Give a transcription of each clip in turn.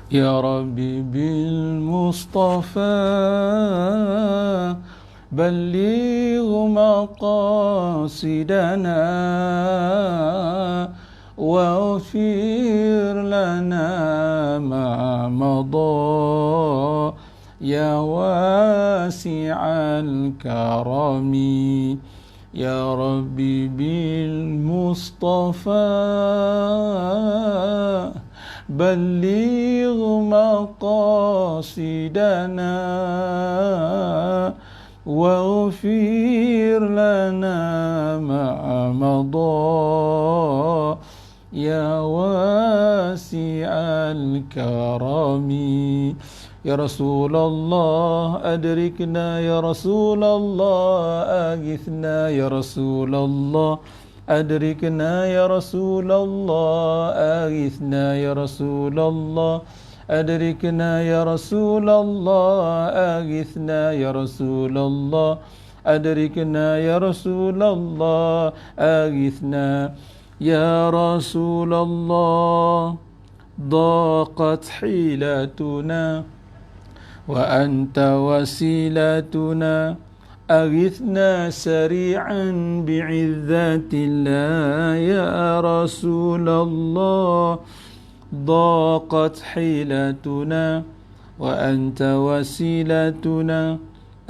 يا ربي بالمصطفى بلغ مقاصدنا واغفر لنا ما مضى يا واسع الكرم يا ربي بالمصطفى بلغ مقاصدنا واغفر لنا ما مضى يا واسع الكرم يا رسول الله أدركنا يا رسول الله أغثنا يا رسول الله أدركنا يا رسول الله أغثنا يا رسول الله أدركنا يا رسول الله أغثنا يا رسول الله أدركنا يا رسول الله أغثنا يا رسول الله ضاقت حيلتنا وأنت وسيلتنا أغثنا سريعا بعزة الله يا رسول الله ضاقت حيلتنا وأنت وسيلتنا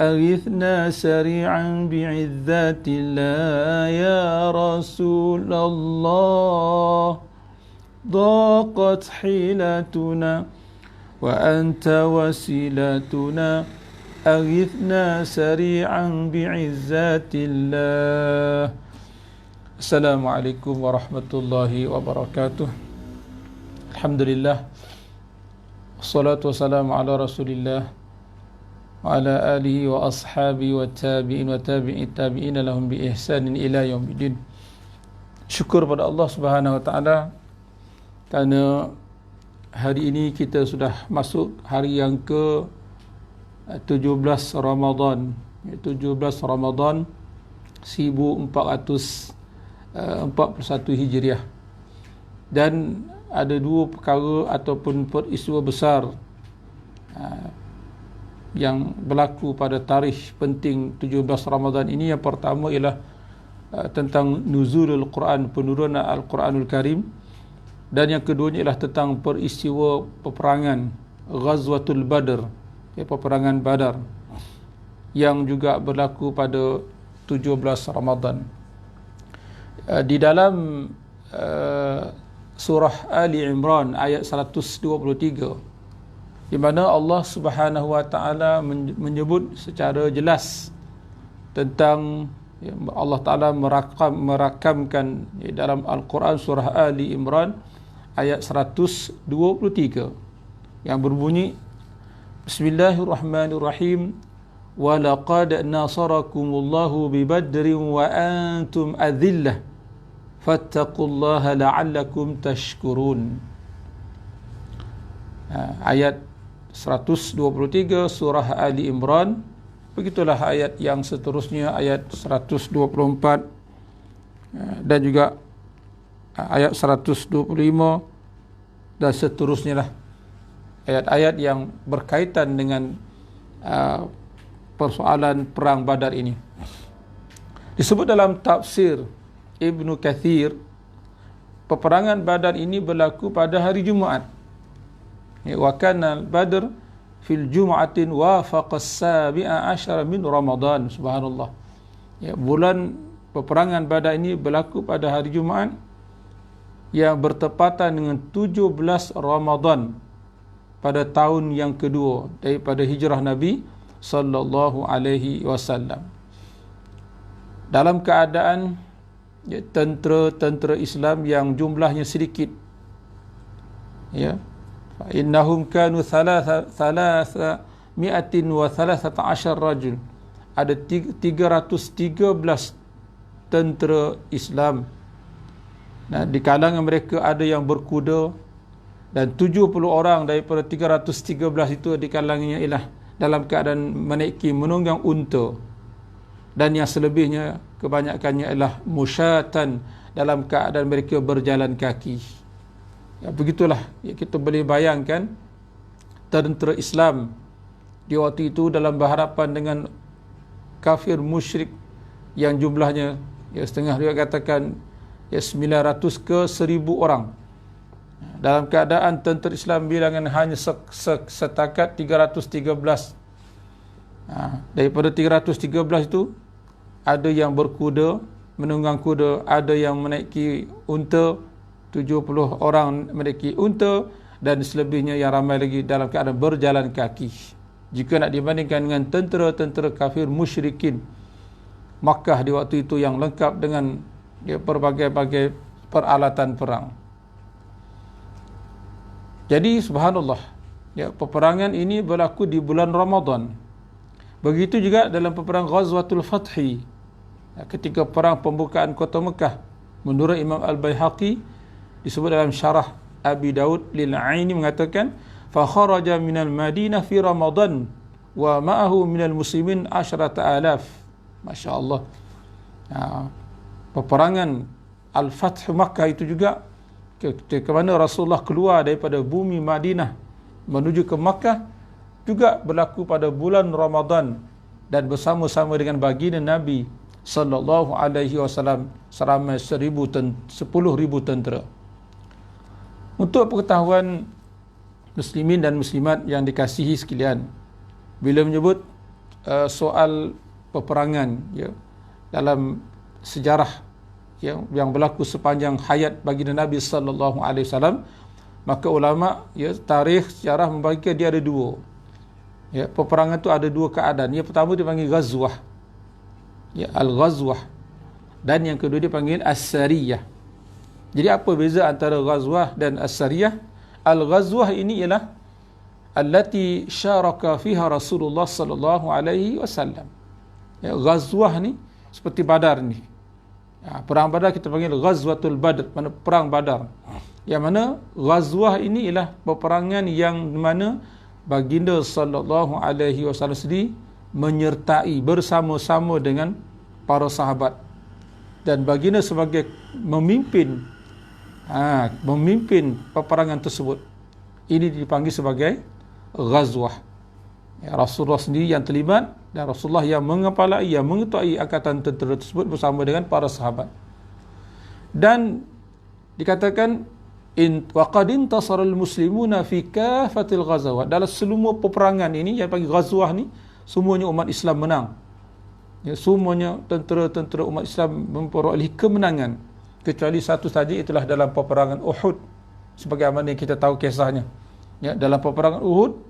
أغثنا سريعا بعزة الله يا رسول الله ضاقت حيلتنا وأنت وسيلتنا أغثنا سريعا بعزة الله. السلام عليكم ورحمة الله وبركاته. الحمد لله والصلاة والسلام على رسول الله وعلى آله وأصحابه والتابعين وتابعين التابعين لهم بإحسان إلى يوم الدين. Syukur pada Allah Subhanahu wa taala kerana hari ini kita sudah masuk hari yang ke 17 Ramadan, 17 Ramadan 1441 Hijriah. Dan ada dua perkara ataupun peristiwa besar yang berlaku pada tarikh penting 17 Ramadan ini. Yang pertama ialah tentang nuzulul Quran, penurunan Al-Quranul Karim. Dan yang keduanya ialah tentang peristiwa peperangan Ghazwatul Badr, peperangan Badar, yang juga berlaku pada 17 Ramadan. Di dalam surah Ali Imran ayat 123, di mana Allah Subhanahu wa taala menyebut secara jelas tentang Allah Taala merakamkan dalam Al-Quran surah Ali Imran ayat 123 yang berbunyi, Bismillahirrahmanirrahim, wa laqad nasarakumullahu bi badrin wa antum adillah fattaqullaha la'allakum tashkurun. Ayat 123 surah Ali Imran. Begitulah ayat yang seterusnya, ayat 124 dan juga ayat 125 dan seterusnya lah, ayat-ayat yang berkaitan dengan persoalan perang Badar ini. Disebut dalam tafsir Ibnu Kathir, peperangan Badar ini berlaku pada hari Jumaat. Wa kana Badr fil Jum'atin wafaqa as-sabi'a asyara min Ramadan. Subhanallah. Bulan peperangan Badar ini berlaku pada hari Jumaat yang bertepatan dengan 17 Ramadan pada tahun yang kedua daripada hijrah Nabi sallallahu alaihi wasallam. Dalam keadaan tentera-tentera Islam yang jumlahnya sedikit, innahum kanu 313 rajul, ada 313 tentera Islam. Nah, di kalangan mereka ada yang berkuda, dan 70 orang daripada 313 itu di kalangannya ialah dalam keadaan menaiki menunggang unta, dan yang selebihnya kebanyakannya ialah musyatan, dalam keadaan mereka berjalan kaki. Begitulah kita boleh bayangkan tentera Islam di waktu itu dalam berhadapan dengan kafir musyrik yang jumlahnya setengah riwayat katakan 900 ke 1000 orang. Dalam keadaan tentera Islam bilangan hanya setakat 313. Daripada 313 itu ada yang berkuda, menunggang kuda, ada yang menaiki unta, 70 orang menaiki unta, dan selebihnya yang ramai lagi dalam keadaan berjalan kaki. Jika nak dibandingkan dengan tentera-tentera kafir musyrikin Makkah di waktu itu yang lengkap dengan berbagai-bagai peralatan perang. Jadi subhanallah, peperangan ini berlaku di bulan Ramadan. Begitu juga dalam peperangan Ghazwatul Fathi, ketika perang pembukaan kota Mekah. Menurut Imam Al-Baihaqi disebut dalam syarah Abi Daud lil Aini mengatakan fa kharaja minal Madinah fi Ramadan wa ma'ahu minal muslimin 10,000. Masya-Allah. Peperangan Al-Fath Makkah itu juga ketika mana Rasulullah keluar daripada bumi Madinah menuju ke Makkah juga berlaku pada bulan Ramadan dan bersama-sama dengan baginda Nabi sallallahu alaihi wasallam seramai 10,000 tentera. Untuk pengetahuan muslimin dan muslimat yang dikasihi sekalian, bila menyebut soal peperangan dalam sejarah yang berlaku sepanjang hayat baginda Nabi sallallahu alaihi wasallam, maka ulama tarikh sejarah membagi dia ada dua. Peperangan itu ada dua keadaan. Yang pertama dipanggil ghazwah, al-ghazwah, dan yang kedua dipanggil as-sariyah. Jadi apa beza antara ghazwah dan as-sariyah? Al-ghazwah ini ialah allati syaraka fiha Rasulullah sallallahu alaihi wasallam. Ghazwah ni seperti Badar ni. Perang Badar kita panggil Ghazwatul Badr, mana perang Badar. Yang mana ghazwah ini ialah peperangan yang mana baginda sallallahu alaihi wasallam sendiri menyertai bersama-sama dengan para sahabat, dan baginda sebagai memimpin peperangan tersebut. Ini dipanggil sebagai ghazwah. Rasulullah sendiri yang terlibat dan Rasulullah yang mengepalai, yang mengetuai angkatan tentera tersebut bersama dengan para sahabat. Dan dikatakan wa qad intasara al-muslimuna fi kafatil ghazawat. Dalam semua peperangan ini yang panggil ghazwah ni, semuanya umat Islam menang. Semuanya tentera-tentera umat Islam memperoleh kemenangan, kecuali satu saja, itulah dalam peperangan Uhud, sebagaimana yang kita tahu kisahnya. Dalam peperangan Uhud,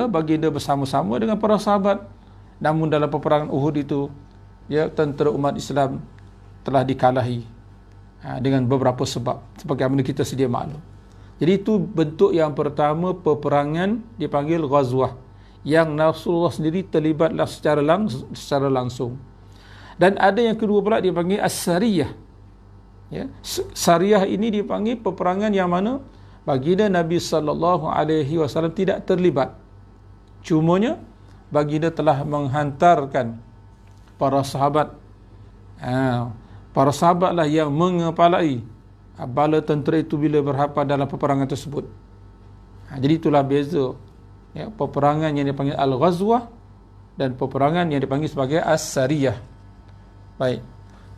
baginda bersama-sama dengan para sahabat. Namun dalam peperangan Uhud itu, tentera umat Islam telah dikalahi dengan beberapa sebab, sebagaimana kita sedia maklum. Jadi itu bentuk yang pertama peperangan dipanggil ghazwah, yang Rasulullah sendiri terlibatlah secara langsung. Dan ada yang kedua pula dipanggil as-sariyah. Sariyah ini dipanggil peperangan yang mana baginda Nabi sallallahu alaihi wasallam tidak terlibat. Cumanya baginda telah menghantarkan para sahabat. Para sahabatlah yang mengepalai bala tentera itu bila berhadapan dalam peperangan tersebut. Jadi itulah beza peperangan yang dipanggil al-ghazwah dan peperangan yang dipanggil sebagai as-sariyah. Baik.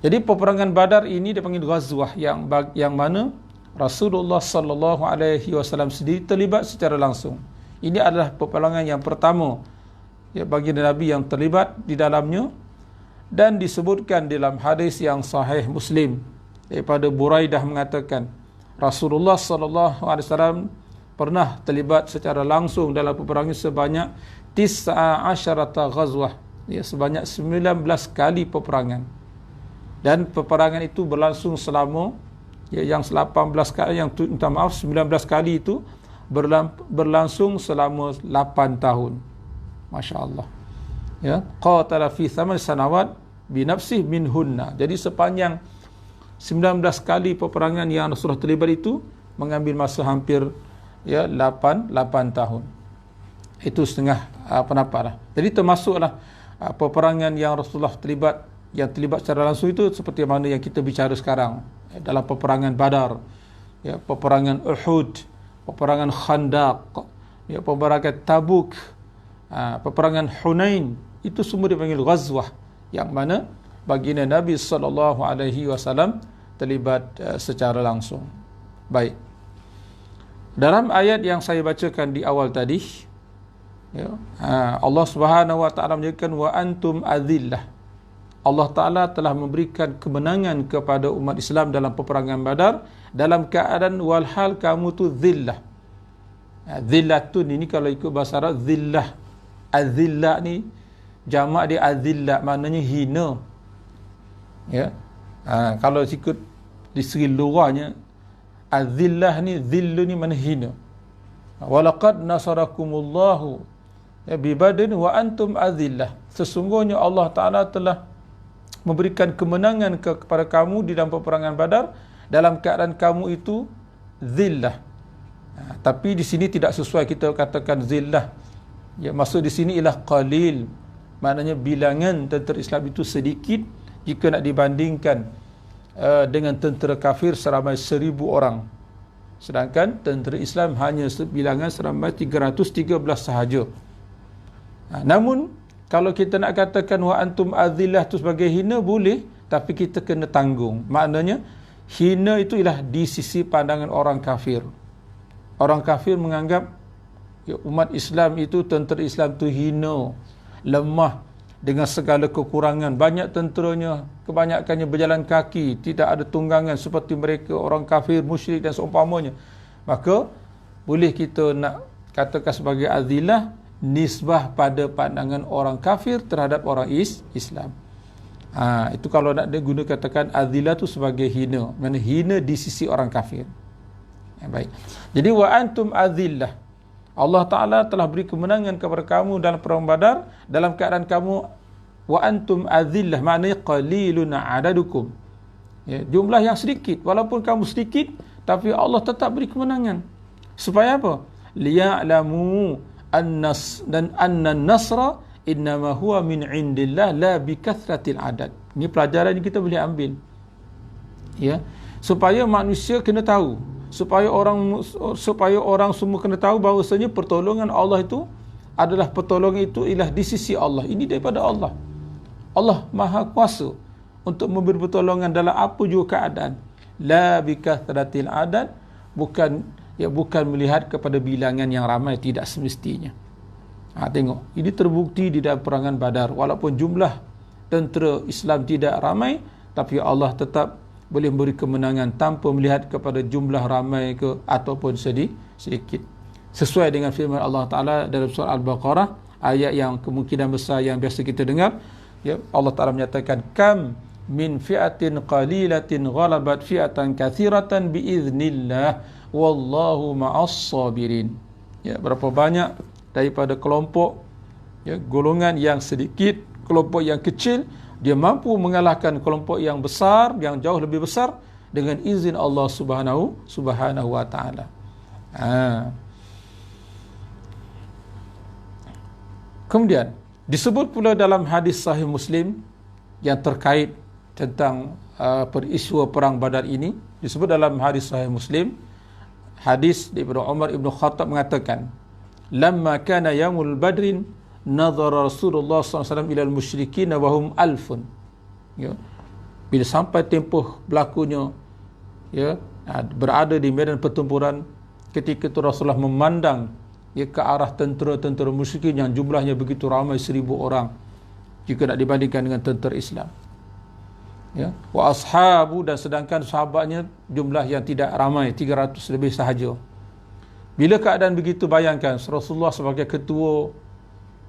Jadi peperangan Badar ini dipanggil ghazwah, yang mana Rasulullah sallallahu alaihi wasallam sendiri terlibat secara langsung. Ini adalah peperangan yang pertama baginda Nabi yang terlibat di dalamnya, dan disebutkan dalam hadis yang sahih Muslim daripada Buraidah mengatakan Rasulullah sallallahu alaihi wasallam pernah terlibat secara langsung dalam peperangan sebanyak 19 ghazwah, sebanyak 19 kali peperangan. Dan peperangan itu berlangsung selama yang 19 kali itu berlangsung selama 8 tahun. Masya-Allah. Qatala fi 8 sanawat bi nafsihi minhunna. Jadi sepanjang 19 kali peperangan yang Rasulullah terlibat itu mengambil masa hampir 8 tahun. Itu setengah pendapat. Jadi termasuklah peperangan yang Rasulullah terlibat secara langsung itu seperti mana yang kita bicara sekarang, dalam peperangan Badar, peperangan Uhud, peperangan Khandaq, ya, peperangan Tabuk, peperangan Hunain, itu semua dipanggil ghazwah, yang mana baginda Nabi SAW terlibat secara langsung. Baik. Dalam ayat yang saya bacakan di awal tadi, ya, Allah Subhanahu wa taala menyatakan wa antum adillah. Allah Taala telah memberikan kemenangan kepada umat Islam dalam peperangan Badar dalam keadaan walhal kamu tu zillah. Zillatun ini kalau ikut bahasa Arab zillah. Azillah ni jamak dia azillah, maknanya hina. Ya. Kalau ikut di segi lughahnya azillah ni, zillu ni makna hina. Walaqad nasarakumullahu bi Badrin wa antum azillah. Sesungguhnya Allah Taala telah memberikan kemenangan kepada kamu di dalam peperangan Badar dalam keadaan kamu itu zillah. Tapi di sini tidak sesuai kita katakan zillah. Ya, maksud di sini ialah qalil. Maknanya bilangan tentera Islam itu sedikit jika nak dibandingkan dengan tentera kafir seramai 1000 orang. Sedangkan tentera Islam hanya bilangan seramai 313 sahaja. Namun kalau kita nak katakan wa antum azillah tu sebagai hina boleh, tapi kita kena tanggung. Maknanya hina itu ialah di sisi pandangan orang kafir. Orang kafir menganggap umat Islam itu, tentera Islam itu hina, lemah dengan segala kekurangan. Banyak tenteranya, kebanyakannya berjalan kaki, tidak ada tunggangan seperti mereka orang kafir, musyrik dan seumpamanya. Maka boleh kita nak katakan sebagai azillah nisbah pada pandangan orang kafir terhadap orang Islam. Itu kalau nak guna katakan azillah tu sebagai hina, mana hina di sisi orang kafir. Baik. Jadi wa antum azillah. Allah Ta'ala telah beri kemenangan kepada kamu dalam perang Badar dalam keadaan kamu wa antum azillah, maknanya qalilun adadukum. Ya, jumlah yang sedikit, walaupun kamu sedikit tapi Allah tetap beri kemenangan. Supaya apa? Liya'lamu anna nasra innama huwa min indillah la bi kathratil adad. Ini pelajaran yang kita boleh ambil. Ya, supaya manusia kena tahu, supaya orang semua kena tahu bahawasanya pertolongan Allah itu adalah pertolongan itu ialah di sisi Allah. Ini daripada Allah. Allah Maha Kuasa untuk memberi pertolongan dalam apa juga keadaan. La bi kathratil adad, bukan melihat kepada bilangan yang ramai, tidak semestinya. Tengok, ini terbukti di dalam peperangan Badar. Walaupun jumlah tentera Islam tidak ramai, tapi Allah tetap boleh memberi kemenangan tanpa melihat kepada jumlah ramai ke ataupun sedikit. Sesuai dengan firman Allah Ta'ala dalam surah Al-Baqarah, ayat yang kemungkinan besar yang biasa kita dengar, ya, Allah Ta'ala menyatakan kam min fi'atin qalilatin ghalabat fi'atan kathiratan biiznillah wallahu ma'as sabirin. Ya, berapa banyak daripada kelompok, ya, golongan yang sedikit, kelompok yang kecil, dia mampu mengalahkan kelompok yang besar, yang jauh lebih besar dengan izin Allah Subhanahu wa taala. Kemudian disebut pula dalam hadis sahih Muslim yang terkait tentang peristiwa perang Badar ini, disebut dalam hadis sahih Muslim, hadis daripada Umar Ibn Khattab mengatakan, lamma kana yaumul badrin nazara Rasulullah SAW ila al-musyrikin wa hum alfun. Ya, bila sampai tempoh berlakunya, ya, berada di medan pertempuran, ketika itu Rasulullah memandang, ya, ke arah tentera-tentera musyrikin yang jumlahnya begitu ramai 1000 orang jika nak dibandingkan dengan tentera Islam. Ya, wa ashabu, dan sedangkan sahabatnya jumlah yang tidak ramai, 300 lebih sahaja. Bila keadaan begitu, bayangkan Rasulullah sebagai ketua,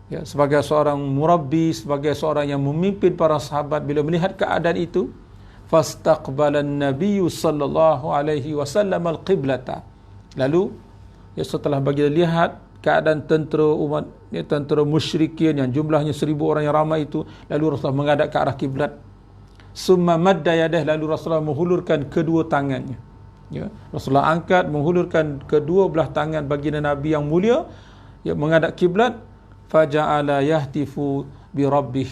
ya, sebagai seorang murabbi, sebagai seorang yang memimpin para sahabat, bila melihat keadaan itu, fastaqbalan nabiyyu sallallahu alaihi wasallam al-qiblata. Lalu, ya, setelah bagi lihat keadaan tentera umat, ya, tentera musyrikin yang jumlahnya 1000 orang yang ramai itu, lalu Rasulullah menghadap ke arah kiblat. Summa madda yadah, lalu Rasulullah menghulurkan kedua tangannya. Ya, Rasulullah angkat, menghulurkan kedua belah tangan baginda Nabi yang mulia, ya, menghadap kiblat. Faja'ala yahtifu bi rabbih,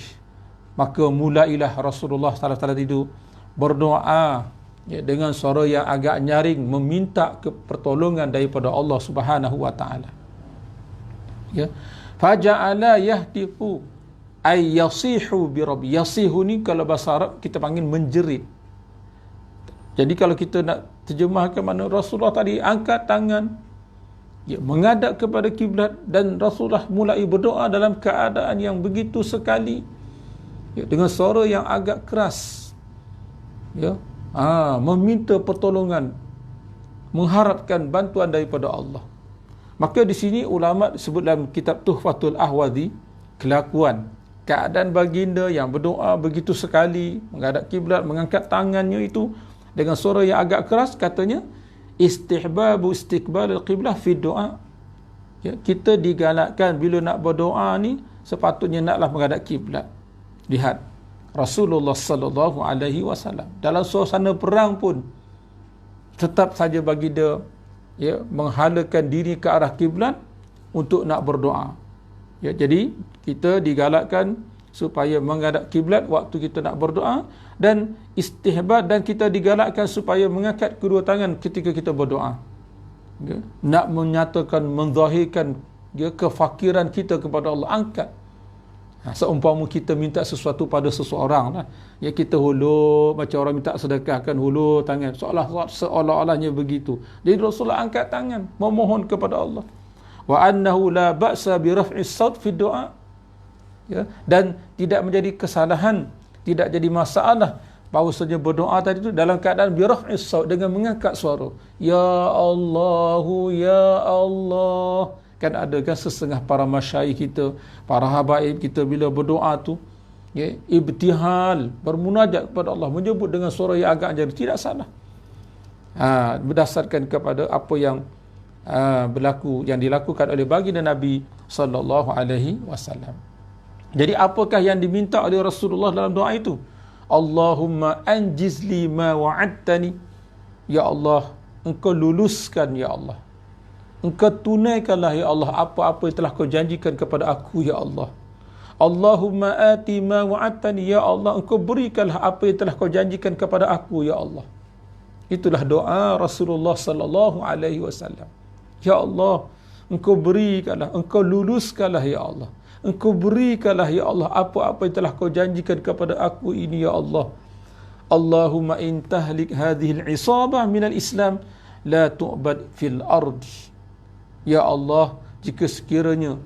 maka mulailah Rasulullah sallallahu alaihi wasallam itu berdoa, ya, dengan suara yang agak nyaring, meminta pertolongan daripada Allah Subhanahu wa taala. Ya. Faja'ala yahtifu ay yasihu bi rabbi. Yasihu ni kalau bahasa Arab kita panggil menjerit. Jadi kalau kita nak terjemahkan mana Rasulullah tadi angkat tangan, ya, menghadap kepada kiblat, dan Rasulullah mulai berdoa dalam keadaan yang begitu sekali, ya, dengan suara yang agak keras, ya, meminta pertolongan, mengharapkan bantuan daripada Allah. Maka di sini ulama sebut dalam kitab Tuhfatul Ahwazi, kelakuan keadaan baginda yang berdoa begitu sekali, menghadap kiblat, mengangkat tangannya itu dengan suara yang agak keras, katanya istihbabu istiqbal al-qiblah fi doa. Ya, kita digalakkan bila nak berdoa ni sepatutnya naklah menghadap kiblat. Lihat Rasulullah sallallahu alaihi wasallam dalam suasana perang pun tetap saja baginda, ya, menghalakan diri ke arah kiblat untuk nak berdoa. Ya, jadi kita digalakkan supaya menghadap kiblat waktu kita nak berdoa, dan istihbab, dan kita digalakkan supaya mengangkat kedua tangan ketika kita berdoa. Ya, nak menyatakan, menzahirkan, ya, kefakiran kita kepada Allah, angkat. Seumpama kita minta sesuatu pada seseorang lah, ya, kita hulur macam orang minta sedekah kan, hulur tangan seolah-olahnya begitu. Jadi Rasulullah angkat tangan memohon kepada Allah. Wa annahu la ba'sa bi raf'is saut fi du'a. Ya, dan tidak menjadi kesalahan, tidak jadi masalah bahawasanya berdoa tadi itu dalam keadaan bi raf'is saut, dengan mengangkat suara. Ya Allahu ya Allah. Kan ada kan setengah para masyayikh kita, para habaib kita bila berdoa tu, ya, ibtihal, bermunajat kepada Allah, menyebut dengan suara yang agak jadi, tidak salah. Berdasarkan kepada apa yang berlaku, yang dilakukan oleh baginda Nabi sallallahu alaihi wasallam. Jadi apakah yang diminta oleh Rasulullah dalam doa itu? Allahumma anjiz li ma wa'adtani. Ya Allah, engkau luluskan ya Allah, engkau tunaikanlah ya Allah apa-apa yang telah kau janjikan kepada aku ya Allah. Allahumma ati ma wa'adtani. Ya Allah, engkau berikanlah apa yang telah kau janjikan kepada aku ya Allah. Itulah doa Rasulullah sallallahu alaihi wasallam. Ya Allah, engkau berikanlah, engkau luluskanlah ya Allah, engkau berikanlah ya Allah apa-apa yang telah kau janjikan kepada aku ini ya Allah. Allahumma in tahlik hadhihi al-isabah min al-islam la tu'bad fil ardi. Ya Allah, jika sekiranya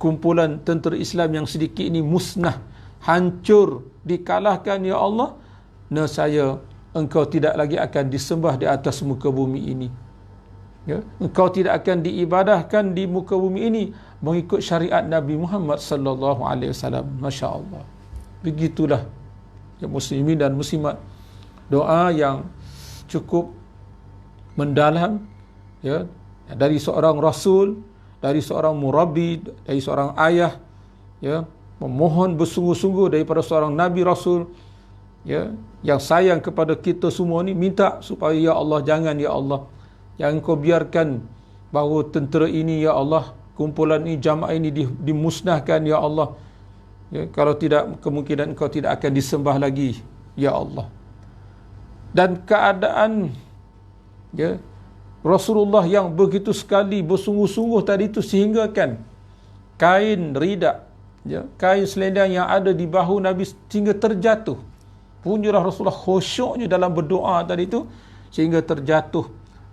kumpulan tentera Islam yang sedikit ini musnah, hancur, dikalahkan ya Allah, nescaya engkau tidak lagi akan disembah di atas muka bumi ini. Ya, engkau tidak akan diibadahkan di muka bumi ini mengikut syariat Nabi Muhammad sallallahu alaihi wasallam. Masya-Allah. Begitulah ya muslimin dan muslimat, doa yang cukup mendalam, ya, dari seorang rasul, dari seorang murabbi, dari seorang ayah, ya, memohon bersungguh-sungguh daripada seorang nabi rasul, ya, yang sayang kepada kita semua ni, minta supaya ya Allah, jangan ya Allah, yang engkau biarkan bahawa tentera ini ya Allah, kumpulan ini, jamaah ini dimusnahkan ya Allah, ya, kalau tidak kemungkinan engkau tidak akan disembah lagi ya Allah. Dan keadaan, ya, Rasulullah yang begitu sekali bersungguh-sungguh tadi itu, sehingga kan kain rida, ya, kain selendang yang ada di bahu Nabi sehingga terjatuh. Punyalah Rasulullah khusyuknya dalam berdoa tadi itu sehingga terjatuh,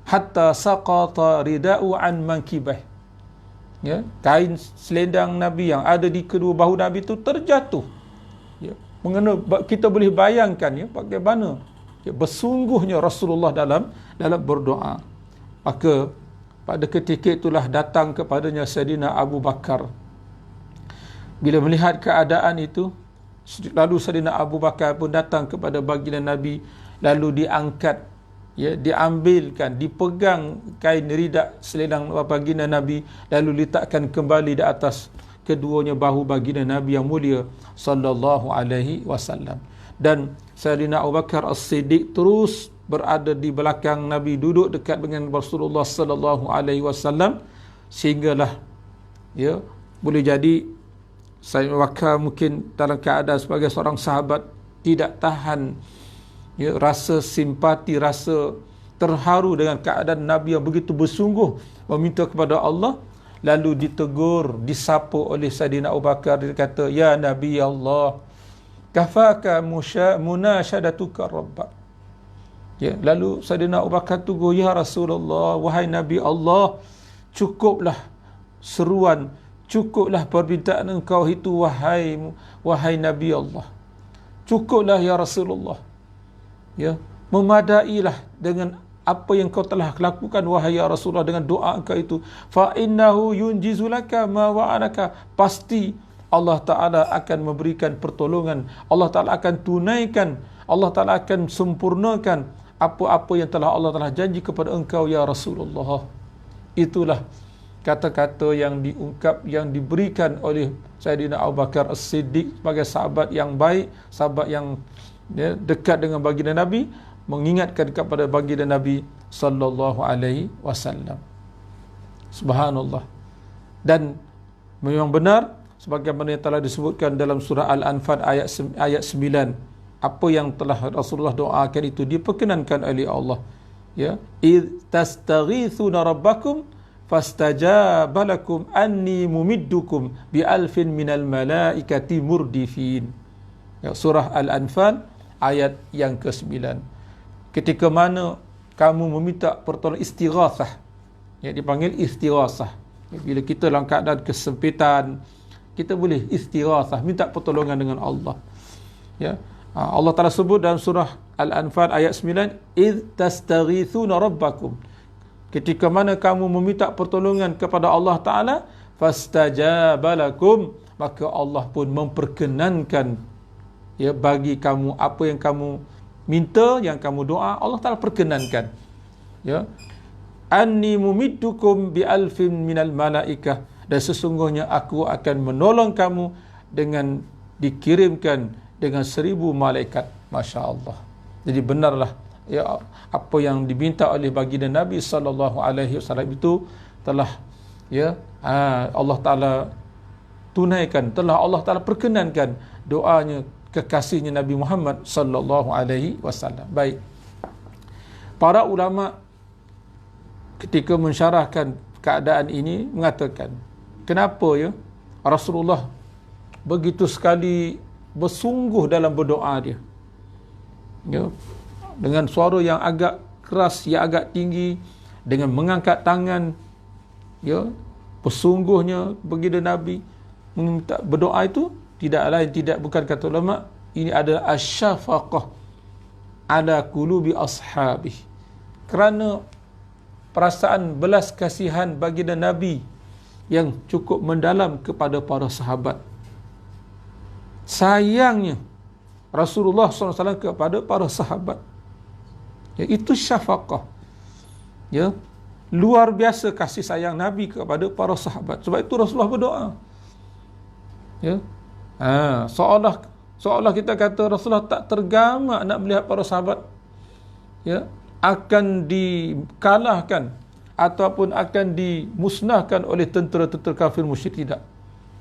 hatta saqata rida'u an mankibah. Ya, kain selendang Nabi yang ada di kedua bahu Nabi itu terjatuh. Ya, mengenai kita boleh bayangkan ya bagaimana ya bersungguhnya Rasulullah dalam berdoa. Maka pada ketika itulah datang kepadanya Sayyidina Abu Bakar. Bila melihat keadaan itu, lalu Sayyidina Abu Bakar pun datang kepada baginda Nabi, lalu diangkat, ya, diambilkan, dipegang kain rida selendang baginda Nabi, lalu letakkan kembali di atas keduanya bahu baginda Nabi yang mulia sallallahu alaihi wasallam. Dan Sayyidina Abu Bakar As-Siddiq terus berada di belakang Nabi, duduk dekat dengan Rasulullah sallallahu alaihi wasallam, sehinggalah, ya, boleh jadi Sayyidina Abu Bakar mungkin dalam keadaan sebagai seorang sahabat tidak tahan, ya, rasa simpati, rasa terharu dengan keadaan Nabi yang begitu bersungguh meminta kepada Allah, lalu ditegur, disapu oleh Saidina Abu Bakar. Dia kata, ya Nabi Allah, kafaka munashadatuka rabbak. Ya, lalu Saidina Abu Bakar tegur, ya Rasulullah, wahai Nabi Allah, cukuplah seruan, cukuplah permintaan engkau itu, wahai Nabi Allah. Cukuplah ya Rasulullah. Ya, memadailah dengan apa yang kau telah lakukan wahai ya Rasulullah, dengan doa engkau itu. Fa innahu yunjizu laka ma wa'anaka. Pasti Allah Ta'ala akan memberikan pertolongan. Allah Ta'ala akan tunaikan. Allah Ta'ala akan sempurnakan apa-apa yang telah Allah telah janji kepada engkau ya Rasulullah. Itulah kata-kata yang diungkap, yang diberikan oleh Sayyidina Abu Bakar As-Siddiq sebagai sahabat yang baik, sahabat yang dekat dengan baginda Nabi, mengingatkan kepada baginda Nabi sallallahu alaihi wasallam. Subhanallah. Dan memang benar sebagaimana yang telah disebutkan dalam surah Al-Anfal ayat 9, apa yang telah Rasulullah doakan itu diperkenankan oleh Allah. Ya, id tastaghithuna rabbakum fastajaba lakum anni mumiddukum bi alfin minal malaikati murdifin. Ya, surah Al-Anfal ayat yang ke-9. Ketika mana kamu meminta pertolongan istighatsah, ya, dipanggil istighatsah. Ya, bila kita dalam keadaan kesempitan, kita boleh istighatsah, minta pertolongan dengan Allah. Ya, Allah Ta'ala sebut dalam surah Al-Anfal ayat 9, id tastaghithuna rabbakum, ketika mana kamu meminta pertolongan kepada Allah Ta'ala, fastajaba lakum, maka Allah pun memperkenankan, ya, bagi kamu apa yang kamu minta, yang kamu doa, Allah Ta'ala perkenankan. Ya, anni mumiddukum bi alfin minal malaikah, dan sesungguhnya aku akan menolong kamu dengan dikirimkan dengan 1000 malaikat. Masya Allah. Jadi benarlah, ya, apa yang diminta oleh baginda Nabi sallallahu alaihi wasallam itu telah, ya, Allah Taala tunaikan, telah Allah Taala perkenankan doanya kekasihnya Nabi Muhammad sallallahu alaihi wasallam. Baik. Para ulama ketika mensyarahkan keadaan ini mengatakan, kenapa, ya, Rasulullah begitu sekali bersungguh dalam berdoa dia, ya, dengan suara yang agak keras, yang agak tinggi, dengan mengangkat tangan, ya, bersungguhnya baginda Nabi meminta berdoa itu tidak lain, bukan kata ulama, ini adalah asyafaqah ala qulubi ashabih, kerana perasaan belas kasihan baginda Nabi yang cukup mendalam kepada para sahabat. Sayangnya Rasulullah SAW kepada para sahabat, ya, itu syafaqah, ya, luar biasa kasih sayang Nabi kepada para sahabat. Sebab itu Rasulullah berdoa, ya, seolah kita kata Rasulullah tak tergamak nak melihat para sahabat, ya, akan dikalahkan ataupun akan dimusnahkan oleh tentera-tentera kafir musyrik. Tidak.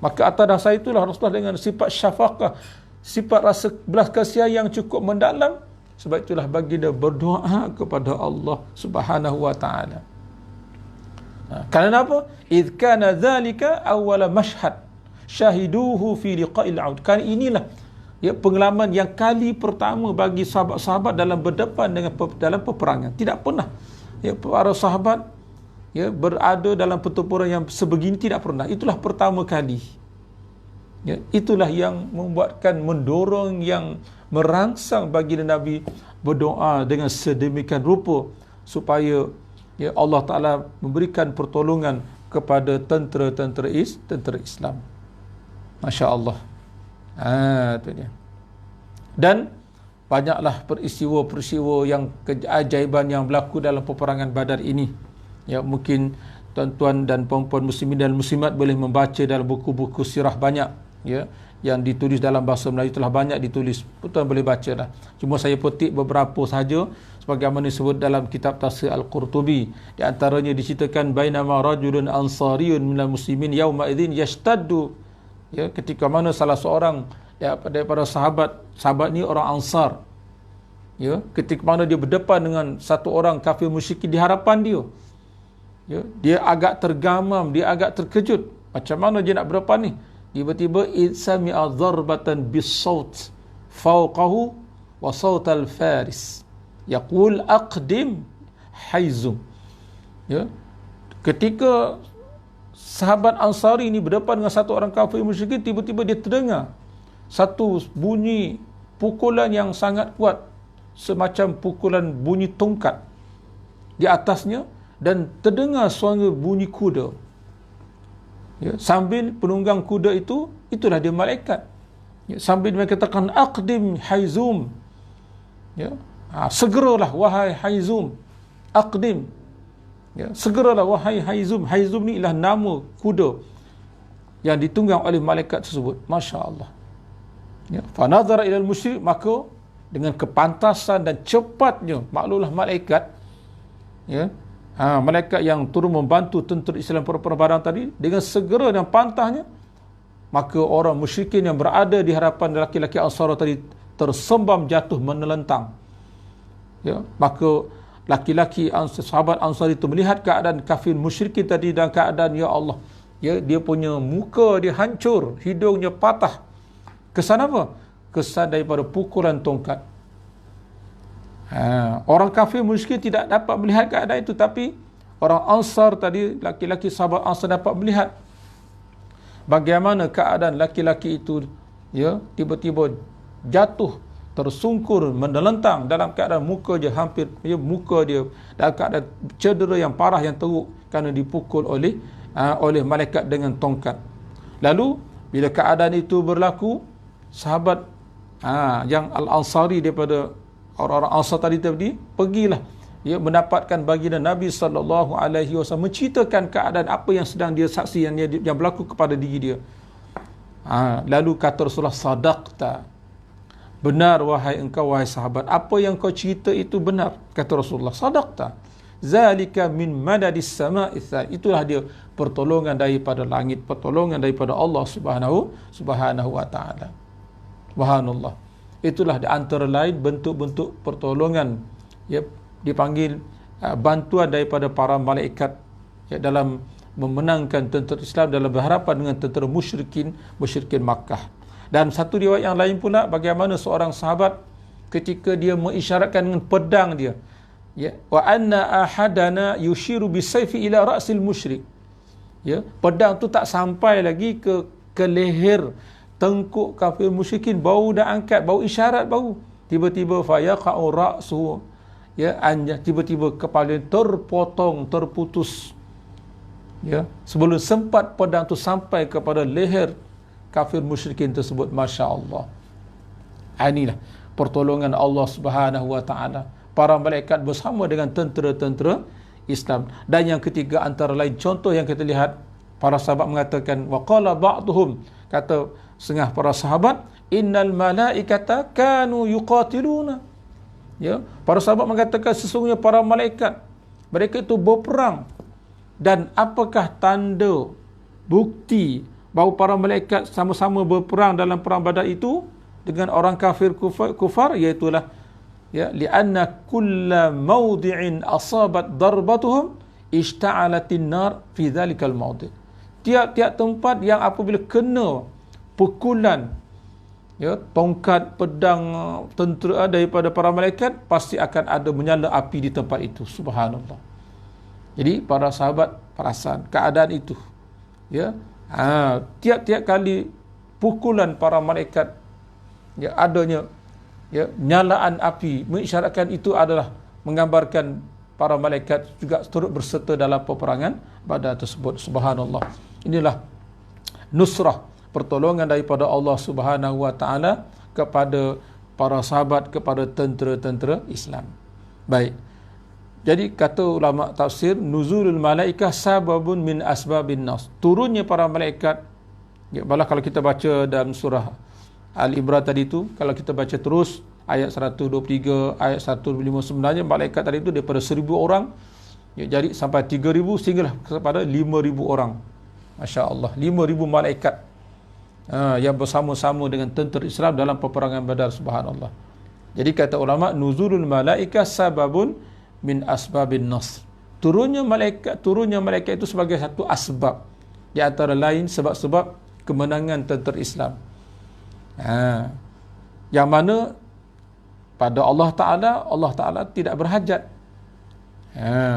Maka atas dasar itulah Rasulullah dengan sifat syafaqah, sifat rasa belas kasihan yang cukup mendalam, sebab itulah baginda berdoa kepada Allah Subhanahu wa taala. Kerana apa? Idz kana dzalika awwala mashhad syahiduhu fi liqa'il 'aud. Kan inilah, ya, pengalaman yang kali pertama bagi sahabat-sahabat dalam berdepan dengan dalam peperangan. Tidak pernah, ya, para sahabat, ya, berada dalam pertempuran yang sebegini, tidak pernah. Itulah pertama kali. Ya, itulah yang membuatkan, mendorong, yang merangsang baginda Nabi berdoa dengan sedemikian rupa supaya, ya, Allah Ta'ala memberikan pertolongan kepada tentera Islam. Masya Allah. Itu dia. Dan banyaklah peristiwa-peristiwa yang keajaiban yang berlaku dalam peperangan Badar ini. Ya, mungkin tuan-tuan dan puan-puan muslimin dan muslimat boleh membaca dalam buku-buku sirah banyak, ya, yang ditulis dalam bahasa Melayu telah banyak ditulis. Tuan boleh bacalah. Cuma saya petik beberapa sahaja sebagaimana disebut dalam kitab Tafsir Al-Qurtubi. Di antaranya diceritakan bainama rajulun ansariyun minal muslimin yauma idzin yashtaddu, ya, ketika mana salah seorang, ya, daripada sahabat ni orang Ansar, ya, ketika mana dia berdepan dengan satu orang kafir musyrik di hadapan dia, Ya, dia agak tergamam, dia agak terkejut. Macam mana dia nak berdepan ni? Tiba-tiba sami'a dharbatan bis-saut fawqahu wa sautal faris. Yaqul aqdim haizum. Ya. Ketika sahabat Ansari ini berdepan dengan satu orang kafir musyrikin, tiba-tiba dia terdengar satu bunyi pukulan yang sangat kuat, semacam pukulan bunyi tongkat di atasnya, dan terdengar suara bunyi kuda. Ya, sambil penunggang kuda itu, itulah dia malaikat. Ya, sambil dia katakan aqdim haizum. Ya, segeralah wahai haizum. Aqdim. Ya, segeralah wahai haizum. Haizum ni ialah nama kuda yang ditunggang oleh malaikat tersebut. Masya-Allah. Ya, fa nazara ila al-musyrik, maka dengan kepantasan dan cepatnya, maklumlah malaikat, ya, malaikat yang turun membantu tentera Islam perang tadi, dengan segera dan pantahnya, maka orang musyrikin yang berada di hadapan lelaki-lelaki Ansar tadi tersembam jatuh menelentang. Ya, maka laki-laki sahabat Ansar itu melihat keadaan kafir musyrikin tadi dalam keadaan, ya Allah, ya, dia punya muka dia hancur, hidungnya patah. Kesan apa? Kesan daripada pukulan tongkat. Orang kafir musyrikin tidak dapat melihat keadaan itu, tapi orang Ansar tadi, laki-laki sahabat Ansar dapat melihat bagaimana keadaan laki-laki itu, ya, tiba-tiba jatuh tersungkur menelentang dalam keadaan muka dia hampir, ya, muka dia dalam keadaan cedera yang parah, yang teruk kerana dipukul oleh malaikat dengan tongkat. Lalu bila keadaan itu berlaku, sahabat yang Al-Ansari daripada orang-orang Ansar tadi pergilah, ya, mendapatkan baginda Nabi SAW, menceritakan keadaan apa yang sedang dia saksi, yang berlaku kepada diri dia. Lalu kata Rasulullah, sadaqta, benar wahai engkau wahai sahabat, apa yang kau cerita itu benar. Kata Rasulullah, sadaqta, zalika min madadis sama'i, itulah dia pertolongan daripada langit, pertolongan daripada Allah Subhanahu wa taala. Subhanallah. Itulah di antara lain bentuk-bentuk pertolongan, ya, dipanggil bantuan daripada para malaikat, ya, dalam memenangkan tentera Islam, dalam berhadapan dengan tentera musyrikin Makkah. Dan satu riwayat yang lain pula, bagaimana seorang sahabat ketika dia mengisyaratkan dengan pedang dia, ya, wa anna ahadana yushiru bisayfi ila ra'sil musyrik. Ya, pedang tu tak sampai lagi ke leher tengkuk kafir musyrikin, bau dah angkat, bau isyarat bau. Tiba-tiba fayaqa'u ra'su, ya, tiba-tiba kepala terpotong, terputus. Ya, sebelum sempat pedang tu sampai kepada leher kafir musyrikin tersebut. Masya-Allah. Inilah pertolongan Allah Subhanahu wa taala. Para malaikat bersama dengan tentera-tentera Islam. Dan yang ketiga, antara lain contoh yang kita lihat, para sahabat mengatakan, waqala ba'duhum, kata setengah para sahabat, innal malaikata kanu yuqatiluna. Ya, para sahabat mengatakan sesungguhnya para malaikat, mereka itu berperang. Dan apakah tanda, bukti bahawa para malaikat sama-sama berperang dalam perang Badar itu dengan orang kafir kufar, iaitulah, ya, li'anna kulla mawdi'in asabat darbatuhum ishta'alatin nar fi dhalikal mawdi'. Tiap-tiap tempat yang apabila kena pukulan, ya, tongkat, pedang tentera daripada para malaikat, pasti akan ada menyala api di tempat itu. Subhanallah. Jadi para sahabat perasan keadaan itu, ya, tiap-tiap kali pukulan para malaikat, ya, adanya, ya, nyalaan api, mengisyaratkan itu adalah menggambarkan para malaikat juga turut berserta dalam peperangan Badar tersebut. Subhanallah. Inilah nusrah, pertolongan daripada Allah Subhanahu wa taala kepada para sahabat, kepada tentera-tentera Islam. Baik. Jadi kata ulama tafsir, nuzulul malaikah sababun min asbabin nas. Turunnya para malaikat, ya, malah kalau kita baca dalam surah Al-Imran tadi itu, kalau kita baca terus ayat 123, ayat 159, malaikat tadi itu daripada 1000 orang, ya, jadi sampai 3000 sehinggalah kepada 5000 orang. Masya-Allah, 5000 malaikat yang bersama-sama dengan tentera Islam dalam peperangan Badar. Subhanallah. Jadi kata ulama, nuzulul malaikah sababun min asbabin nasr. turunnya malaikat itu sebagai satu asbab, di antara lain sebab-sebab kemenangan tentera Islam. Yang mana pada Allah Ta'ala tidak berhajat.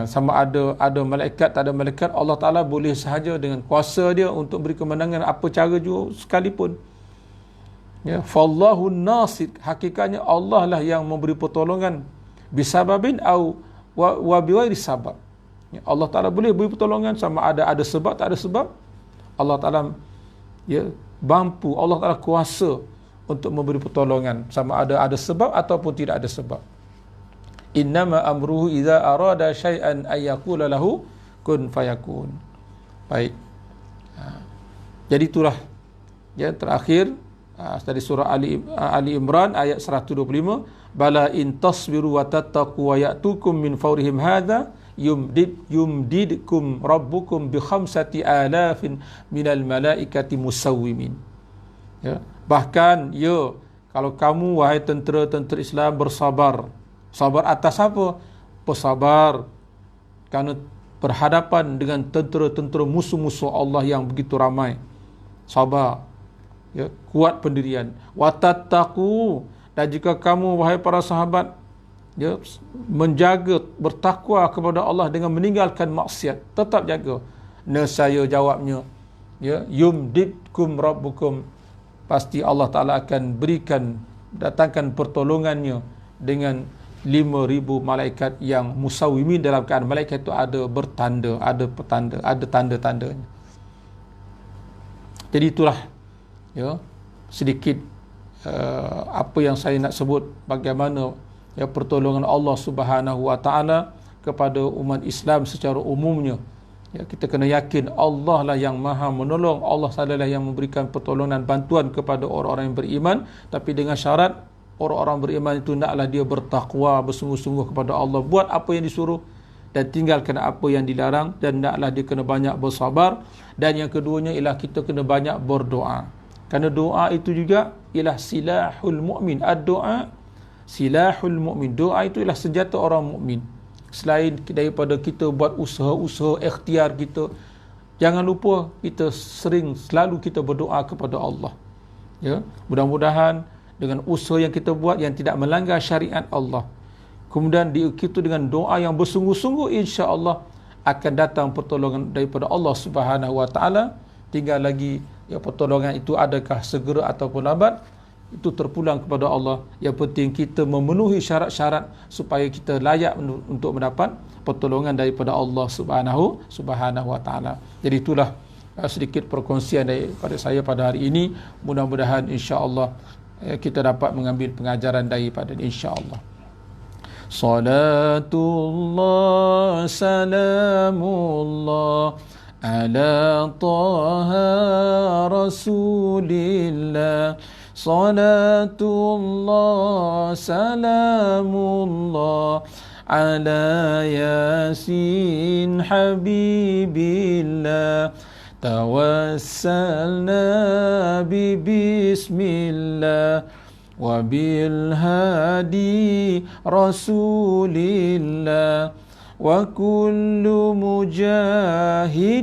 Sama ada malaikat, tak ada malaikat, Allah Ta'ala boleh sahaja dengan kuasa dia untuk beri kemenangan apa cara juga sekalipun. Ya, fallahu nasir, hakikatnya Allah lah yang memberi pertolongan bisababin au wa biwairi sabab. Ya, Allah Ta'ala boleh beri pertolongan sama ada sebab tak ada sebab. Allah Ta'ala mampu, Allah Ta'ala kuasa untuk memberi pertolongan sama ada sebab ataupun tidak ada sebab. Innama amruhu idza arada syai'an ay yaqula lahu kun fayakun. Baik. Jadi itulah terakhir dari surah Ali Imran ayat 125, bala in tasbiru wa tattaqu wa ya'tukum min fawrihim hadza yumdidkum rabbukum bi 5,000 minal malaikati musawwimin. Bahkan kalau kamu wahai tentera-tentera Islam bersabar. Sabar atas apa? Bersabar kerana berhadapan dengan tentera-tentera musuh-musuh Allah yang begitu ramai. Sabar. Kuat pendirian. Watattaqu, dan jika kamu wahai para sahabat menjaga, bertakwa kepada Allah dengan meninggalkan maksiat, tetap jaga. Nescaya jawabnya, yumdidkum rabbukum, pasti Allah Ta'ala akan datangkan pertolongannya dengan 5,000 malaikat yang musawwimin, dalam keadaan malaikat itu ada bertanda, ada petanda, ada tanda-tandanya. Jadi itulah sedikit apa yang saya nak sebut, bagaimana pertolongan Allah Subhanahu Wa Ta'ala kepada umat Islam secara umumnya. Kita kena yakin Allah lah yang maha menolong, Allah sahaja yang memberikan pertolongan, bantuan kepada orang-orang yang beriman, tapi dengan syarat orang-orang beriman itu naklah dia bertakwa, bersungguh-sungguh kepada Allah, buat apa yang disuruh dan tinggalkan apa yang dilarang, dan naklah dia kena banyak bersabar. Dan yang keduanya ialah kita kena banyak berdoa, kerana doa itu juga ialah silahul mu'min. Ad-doa silahul mu'min, doa itu ialah senjata orang mukmin. Selain daripada kita buat usaha-usaha ikhtiar kita, jangan lupa kita selalu kita berdoa kepada Allah. Mudah-mudahan dengan usaha yang kita buat yang tidak melanggar syariat Allah, kemudian diikuti dengan doa yang bersungguh-sungguh, insya-Allah akan datang pertolongan daripada Allah Subhanahu Wa Ta'ala. Tinggal lagi pertolongan itu adakah segera ataupun lambat, itu terpulang kepada Allah. Yang penting kita memenuhi syarat-syarat supaya kita layak untuk mendapat pertolongan daripada Allah Subhanahu Wa Ta'ala. Jadi itulah sedikit perkongsian daripada saya pada hari ini. Mudah-mudahan insya-Allah kita dapat mengambil pengajaran daripada insya-Allah. Salatullah salamullah ala taha rasulillah. Salatullah salamullah ala yasin habibillah. Tawassalna bismillah wa bil hadi rasulillah wa kullu mujahidin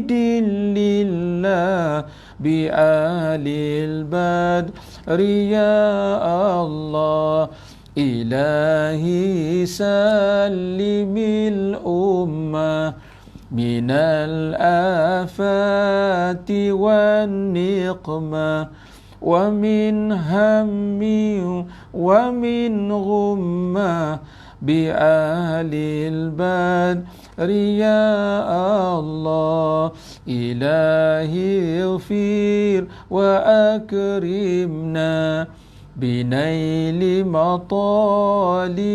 lillah bi alil badri ya Allah. Ilahi sallimil ummah minal afati wan niqmah wa min hammi wa min ghummah bi ahlil badri ya Allah. Ilahi ighfir wa akrimna binaili matalibin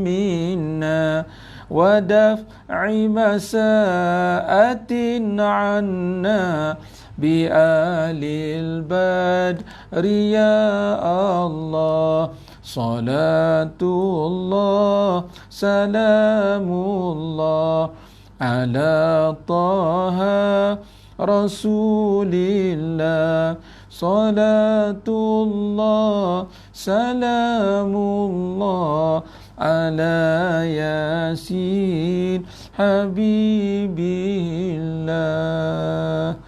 minna wa daf'i masa'atin 'anna bi alil badri ya Allah. Salatullah salamullah ala taha rasulillah. Salatullah salamullah على ياسين حبيب الله.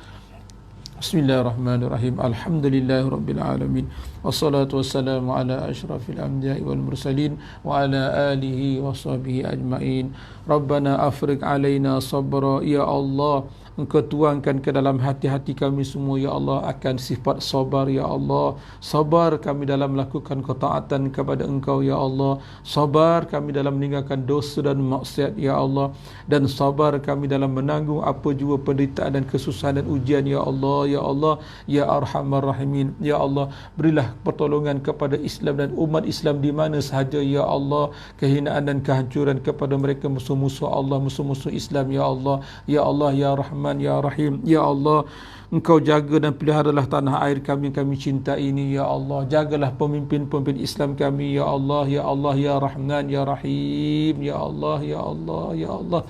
Bismillahirrahmanirrahim. Alhamdulillahirabbil alamin. Wassalatu wassalamu ala asyrafil anbiya'i wal mursalin wa ala alihi washabihi ajmain. Rabbana afrigh alaina sabra, ya Allah, Engkau tuangkan ke dalam hati-hati kami semua, ya Allah, akan sifat sabar, ya Allah. Sabar kami dalam melakukan ketaatan kepada Engkau, ya Allah. Sabar kami dalam meninggalkan dosa dan maksiat, ya Allah. Dan sabar kami dalam menanggung apa jua penderitaan dan kesusahan dan ujian, ya Allah, ya Allah, ya Arhamar Rahimin. Ya Allah, berilah pertolongan kepada Islam dan umat Islam di mana sahaja, ya Allah. Kehinaan dan kehancuran kepada mereka musuh-musuh Allah, musuh-musuh Islam, ya Allah. Ya Allah, ya Rahman, ya Rahim. Ya Allah, Engkau jaga dan peliharalah tanah air kami yang kami cinta ini, ya Allah. Jagalah pemimpin-pemimpin Islam kami, ya Allah, ya Allah, ya Rahman, ya Rahim. Ya Allah, ya Allah, ya Allah.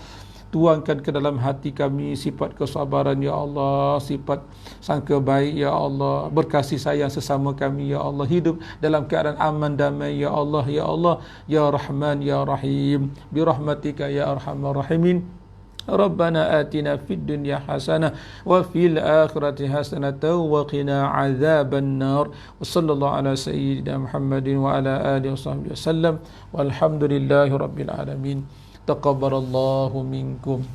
Tuangkan ke dalam hati kami sifat kesabaran, ya Allah, sifat sangka baik, ya Allah, berkasih sayang sesama kami, ya Allah, hidup dalam keadaan aman damai, ya Allah, ya Allah, ya Rahman, ya Rahim, birahmatika ya Arhamar Rahimin. Rabbana atina fid dunya hasanah wa fil akhirati hasanah wa qina adzaban nar. Wa sallallahu ala sayyidina Muhammadin wa ala alihi washabbihi wasallam. Walhamdulillahi rabbil alamin. Taqabbalallahu minkum.